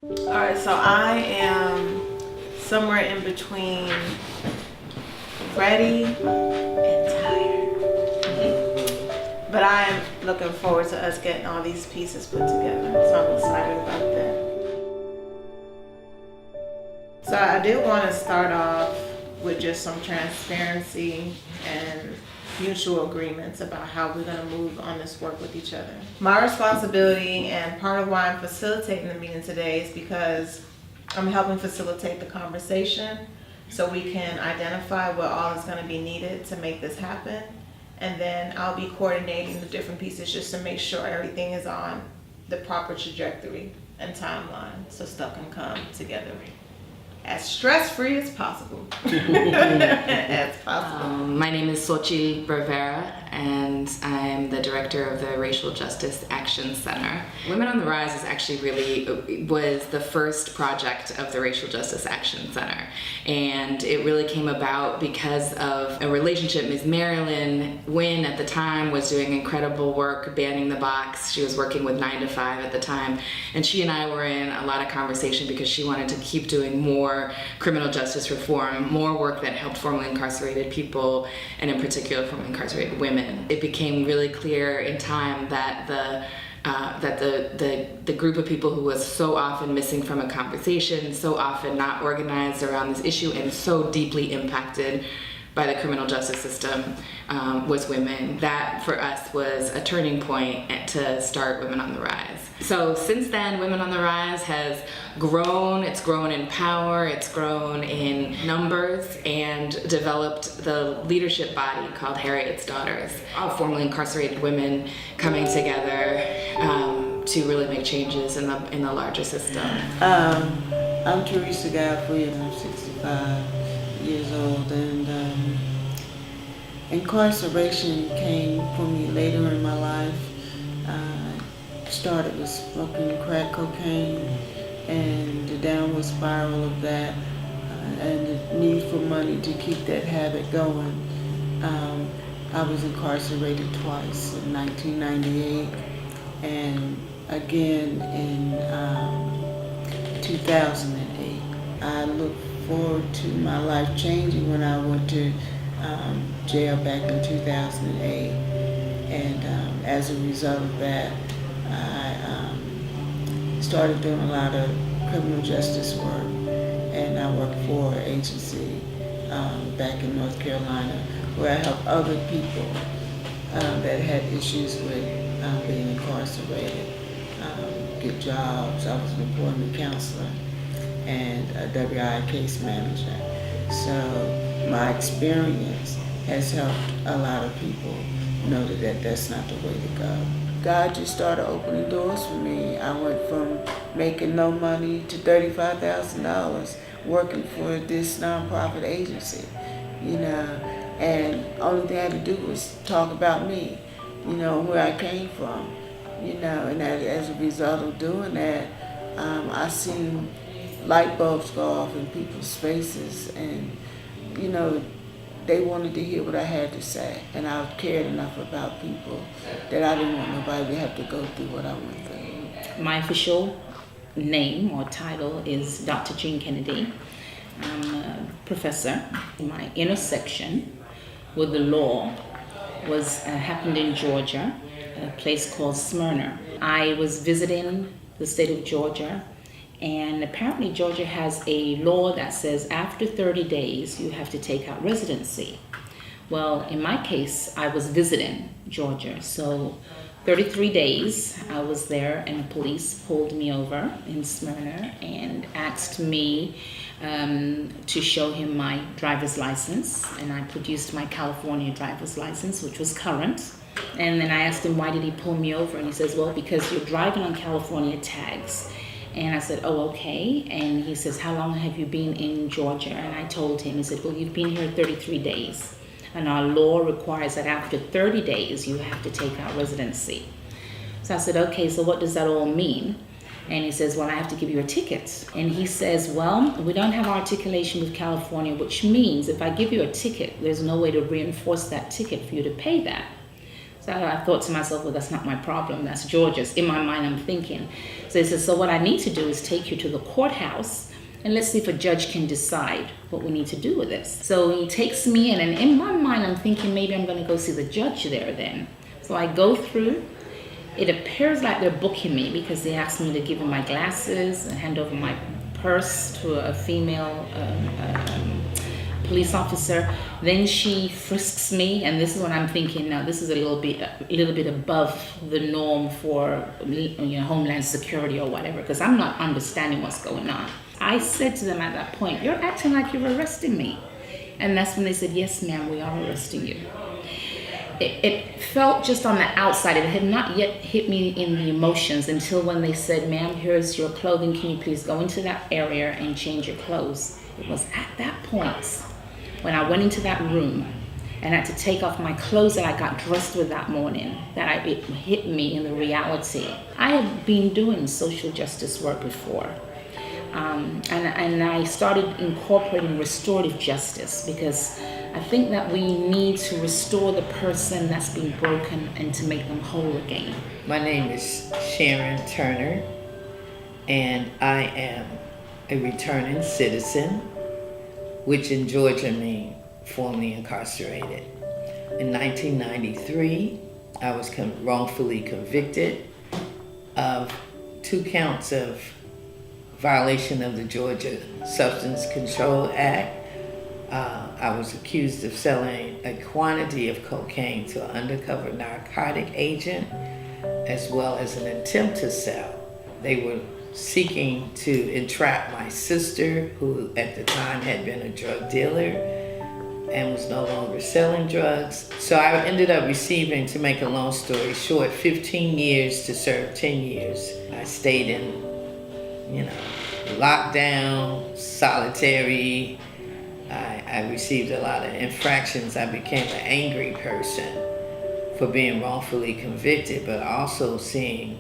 All right, so I am somewhere in between ready and tired. But I am looking forward to us getting all these pieces put together, so I'm excited about that. So I did want to start off with just some transparency and mutual agreements about how we're going to move on this work with each other. My responsibility and part of why I'm facilitating the meeting today is because I'm helping facilitate the conversation so we can identify what all is going to be needed to make this happen. And then I'll be coordinating the different pieces just to make sure everything is on the proper trajectory and timeline so stuff can come together as stress-free as possible. My name is Xochitl Rivera, and I'm the director of the Racial Justice Action Center. Women on the Rise is actually was the first project of the Racial Justice Action Center. And it really came about because of a relationship. Ms. Marilyn Wynn at the time was doing incredible work banning the box. She was working with 9 to 5 at the time. And she and I were in a lot of conversation because she wanted to keep doing more criminal justice reform, more work that helped formerly incarcerated people, and in particular formerly incarcerated women. It became really clear in time that the group of people who was so often missing from a conversation, so often not organized around this issue, and so deeply impacted by the criminal justice system was women. That for us was a turning point to start Women on the Rise. So since then, Women on the Rise has grown. It's grown in power, it's grown in numbers, and developed the leadership body called Harriet's Daughters, all formerly incarcerated women coming together to really make changes in the larger system. I'm Teresa, and I'm 65 years old, and incarceration came for me later in my life. I started with smoking crack cocaine and the downward spiral of that, and the need for money to keep that habit going. I was incarcerated twice, in 1998 and again in 2008. I look forward to my life changing when I went to jail back in 2008, and as a result of that, I started doing a lot of criminal justice work, and I worked for an agency back in North Carolina where I helped other people that had issues with being incarcerated get jobs. I was an employment counselor and a WI case manager. So my experience has helped a lot of people know that that's not the way to go. God just started opening doors for me. I went from making no money to $35,000 working for this nonprofit agency, and only thing I had to do was talk about me, where I came from, and as a result of doing that, I seen light bulbs go off in people's faces, and they wanted to hear what I had to say, and I cared enough about people that I didn't want nobody to have to go through what I went through. My official name or title is Dr. Jean Kennedy. I'm a professor. My intersection with the law happened in Georgia, a place called Smyrna. I was visiting the state of Georgia, and apparently Georgia has a law that says after 30 days you have to take out residency. Well, in my case, I was visiting Georgia, so 33 days I was there, and the police pulled me over in Smyrna and asked me to show him my driver's license, and I produced my California driver's license, which was current. And then I asked him, why did he pull me over? And he says, well, because you're driving on California tags. And I said, oh, okay. And he says, how long have you been in Georgia? And I told him, he said, well, you've been here 33 days. And our law requires that after 30 days, you have to take out residency. So I said, okay, so what does that all mean? And he says, well, I have to give you a ticket. And he says, well, we don't have articulation with California, which means if I give you a ticket, there's no way to reinforce that ticket for you to pay that. So I thought to myself, well, that's not my problem, that's Georgia's. In my mind, I'm thinking. So he says, so what I need to do is take you to the courthouse and let's see if a judge can decide what we need to do with this. So he takes me in, and in my mind, I'm thinking maybe I'm going to go see the judge there then. So I go through. It appears like they're booking me because they asked me to give them my glasses and hand over my purse to a female police officer. Then she frisks me, and this is when I'm thinking, now this is a little bit above the norm for Homeland Security or whatever, because I'm not understanding what's going on. I said to them at that point, you're acting like you're arresting me. And that's when they said, yes, ma'am, we are arresting you. It felt just on the outside. It had not yet hit me in the emotions until when they said, ma'am, here's your clothing. Can you please go into that area and change your clothes? It was at that point when I went into that room and had to take off my clothes that I got dressed with that morning that it hit me in the reality. I had been doing social justice work before. And I started incorporating restorative justice because I think that we need to restore the person that's been broken and to make them whole again. My name is Sharon Turner, and I am a returning citizen, which in Georgia means formerly incarcerated. In 1993, I was wrongfully convicted of 2 counts of violation of the Georgia Substance Control Act. I was accused of selling a quantity of cocaine to an undercover narcotic agent, as well as an attempt to sell. They were seeking to entrap my sister, who at the time had been a drug dealer and was no longer selling drugs. So I ended up receiving, to make a long story short, 15 years to serve 10 years. I stayed in, lockdown, solitary. I received a lot of infractions. I became an angry person for being wrongfully convicted, but also seeing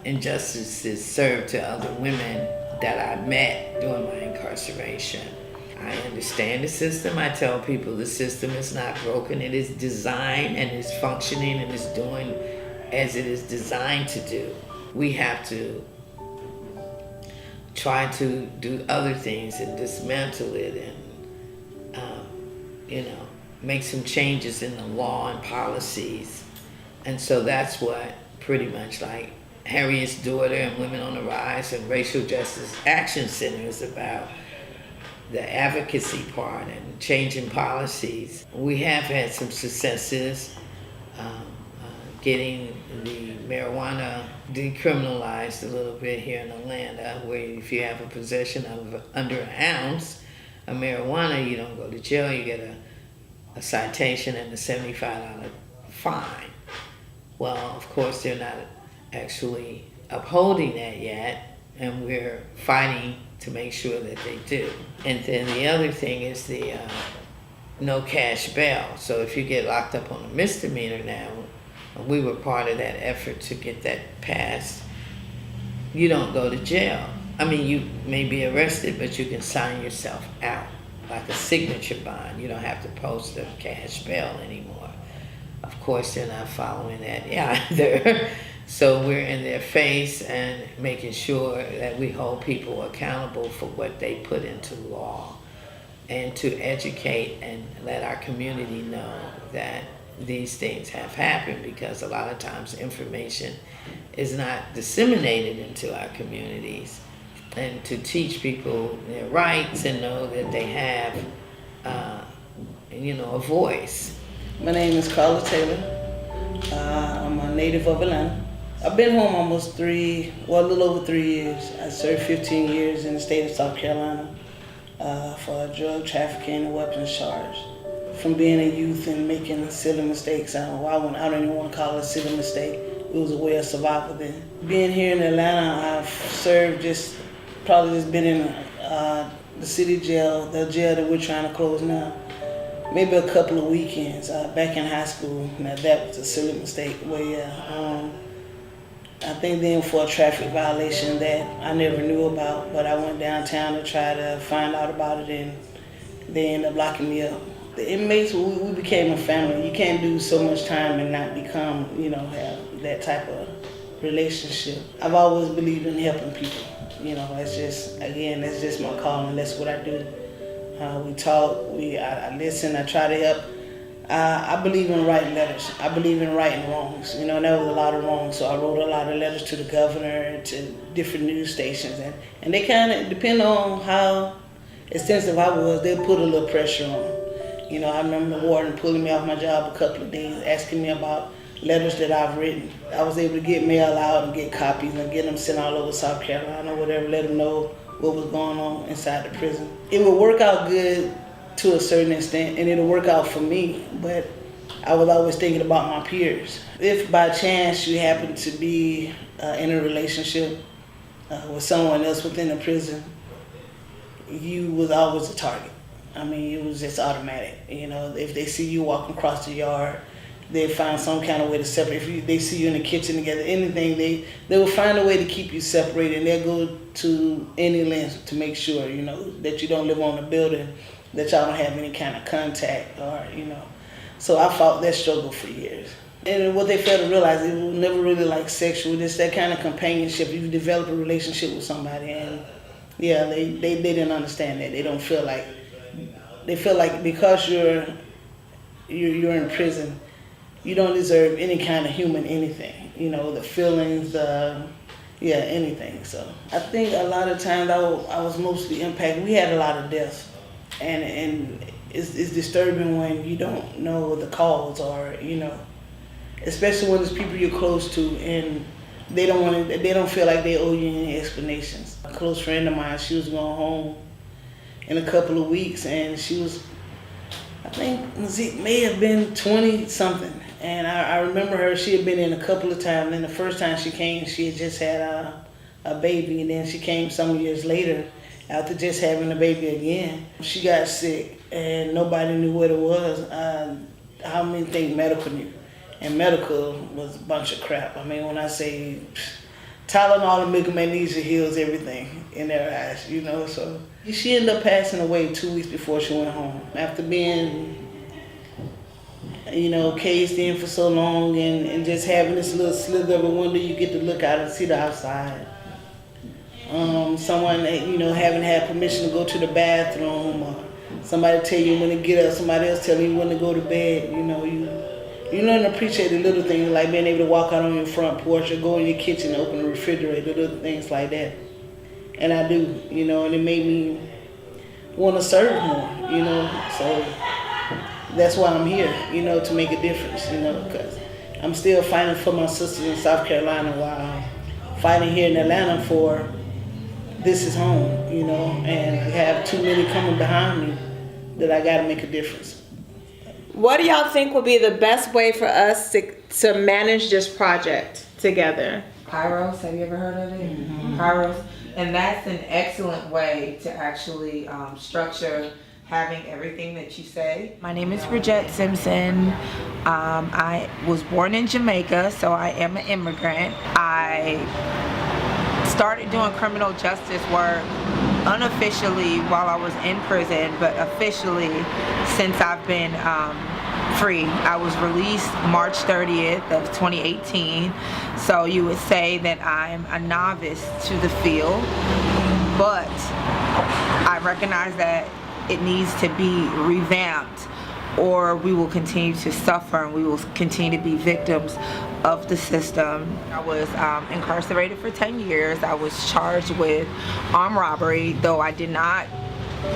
injustices served to other women that I met during my incarceration. I understand the system. I tell people the system is not broken. It is designed and is functioning and is doing as it is designed to do. We have to try to do other things and dismantle it and, make some changes in the law and policies. And so that's what pretty much like Harriet's Daughter and Women on the Rise and Racial Justice Action Center is about, the advocacy part and changing policies. We have had some successes getting the marijuana decriminalized a little bit here in Atlanta, where if you have a possession of under an ounce of marijuana, you don't go to jail, you get a citation and a $75 fine. Well, of course, they're not actually upholding that yet, and we're fighting to make sure that they do. And then the other thing is the no cash bail. So if you get locked up on a misdemeanor now, we were part of that effort to get that passed, you don't go to jail. I mean, you may be arrested, but you can sign yourself out, like a signature bond. You don't have to post a cash bail anymore. Of course, they're not following that either. So we're in their face and making sure that we hold people accountable for what they put into law, and to educate and let our community know that these things have happened, because a lot of times information is not disseminated into our communities, and to teach people their rights and know that they have a voice. My name is Carla Taylor. I'm a native of Atlanta. I've been home almost a little over 3 years. I served 15 years in the state of South Carolina for drug trafficking and weapons charge. From being a youth and making silly mistakes, I don't even want to call it a silly mistake. It was a way of survival then. Being here in Atlanta, I've served probably been in the city jail, the jail that we're trying to close now, maybe a couple of weekends back in high school. Now that was a silly mistake. I think then for a traffic violation that I never knew about, but I went downtown to try to find out about it, and they ended up locking me up. the inmates, we became a family. You can't do so much time and not become, have that type of relationship. I've always believed in helping people. That's just my calling. That's what I do. We talk, I listen, I try to help. I believe in writing letters. I believe in righting wrongs. There was a lot of wrongs, so I wrote a lot of letters to the governor, to different news stations, and they kind of, depending on how extensive I was, they put a little pressure on. I remember the warden pulling me off my job a couple of days, asking me about letters that I've written. I was able to get mail out and get copies and get them sent all over South Carolina, whatever, let them know what was going on inside the prison. It would work out good to a certain extent, and it'll work out for me, but I was always thinking about my peers. If by chance you happen to be in a relationship with someone else within the prison, you was always a target. It was just automatic. If they see you walking across the yard, they find some kind of way to separate. If they see you in the kitchen together, anything, they will find a way to keep you separated, and they'll go to any lengths to make sure, that you don't live on the building, that y'all don't have any kind of contact, or, So I fought that struggle for years. And what they failed to realize, it was never really like sexual, just that kind of companionship. You develop a relationship with somebody, and yeah, they didn't understand that. They feel like because you're in prison, you don't deserve any kind of human anything. The feelings, anything. So I think a lot of times I was mostly impacted. We had a lot of deaths, and it's disturbing when you don't know the cause, or especially when it's people you're close to and they don't feel like they owe you any explanations. A close friend of mine, she was going home in a couple of weeks, and she was, I think it may have been 20 something, and I remember her. She had been in a couple of times, and the first time she came, she had just had a baby, and then she came some years later after just having a baby again. She got sick, and nobody knew what it was. How many think medical knew? And medical was a bunch of crap. When I say Tylenol and Mega Magnesia heals everything in their eyes, so. She ended up passing away 2 weeks before she went home. After being, caged in for so long, and just having this little slither of a window you get to look out and see the outside. Someone that, haven't had permission to go to the bathroom, or somebody tell you when to get up, somebody else tell you when to go to bed, you learn to appreciate the little things, like being able to walk out on your front porch or go in your kitchen and open the refrigerator, little things like that. And I do, and it made me want to serve more, so that's why I'm here, to make a difference, because I'm still fighting for my sisters in South Carolina while fighting here in Atlanta for this is home, and I have too many coming behind me that I got to make a difference. What do y'all think would be the best way for us to manage this project together? Kairos, have you ever heard of it? Mm-hmm. Kairos. And that's an excellent way to actually structure having everything that you say. My name is Bridget Simpson. I was born in Jamaica, so I am an immigrant. I started doing criminal justice work unofficially while I was in prison, but officially since I've been free. I was released March 30th of 2018, so you would say that I'm a novice to the field, but I recognize that it needs to be revamped, or we will continue to suffer and we will continue to be victims of the system. I was incarcerated for 10 years. I was charged with armed robbery, though I did not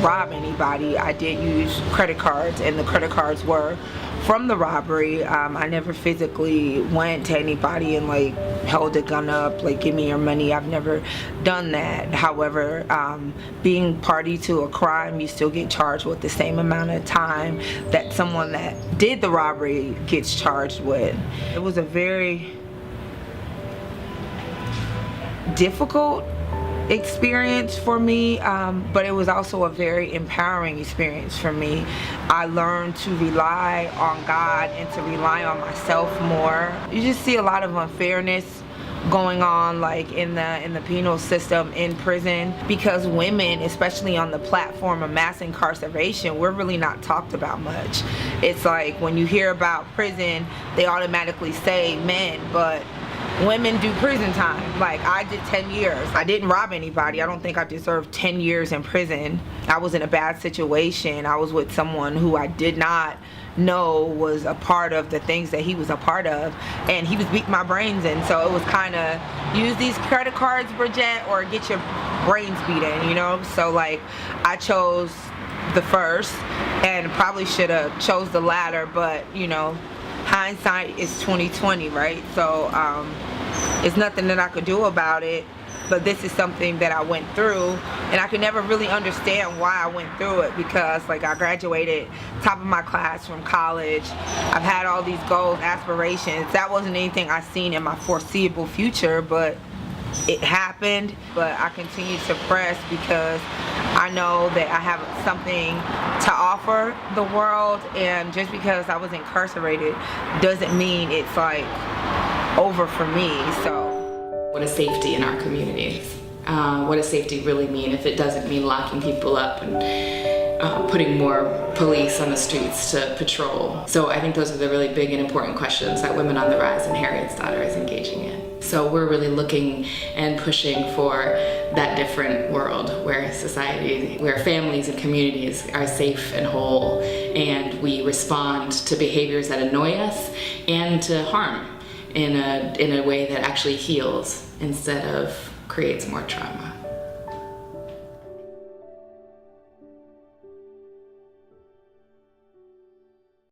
rob anybody. I did use credit cards, and the credit cards were from the robbery. I never physically went to anybody and held a gun up, give me your money. I've never done that. However, being party to a crime, you still get charged with the same amount of time that someone that did the robbery gets charged with. It was a very difficult experience for me, but it was also a very empowering experience for me. I learned to rely on God and to rely on myself more. You just see a lot of unfairness going on like in the penal system in prison, because women, especially on the platform of mass incarceration, we're really not talked about much. It's like when you hear about prison, they automatically say men, but women do prison time. Like, I did 10 years. I didn't rob anybody. I don't think I deserved 10 years in prison. I was in a bad situation. I was with someone who I did not know was a part of the things that he was a part of, and he was beating my brains in. So it was kind of, use these credit cards, Bridget, or get your brains beat in, you know? So like, I chose the first and probably should have chose the latter, but you know, hindsight is 20/20, right? So it's nothing that I could do about it, but this is something that I went through, and I could never really understand why I went through it, because like, I graduated top of my class from college. I've had all these goals, aspirations. That wasn't anything I seen in my foreseeable future, but it happened. But I continue to press because I know that I have something to offer the world, and just because I was incarcerated doesn't mean it's like over for me. So what is safety in our communities? What does safety really mean if it doesn't mean locking people up and putting more police on the streets to patrol? So I think those are the really big and important questions that Women on the Rise and Harriet's Daughter is engaging in. So we're really looking and pushing for that different world where society, where families and communities are safe and whole, and we respond to behaviors that annoy us and to harm in a way that actually heals instead of creates more trauma.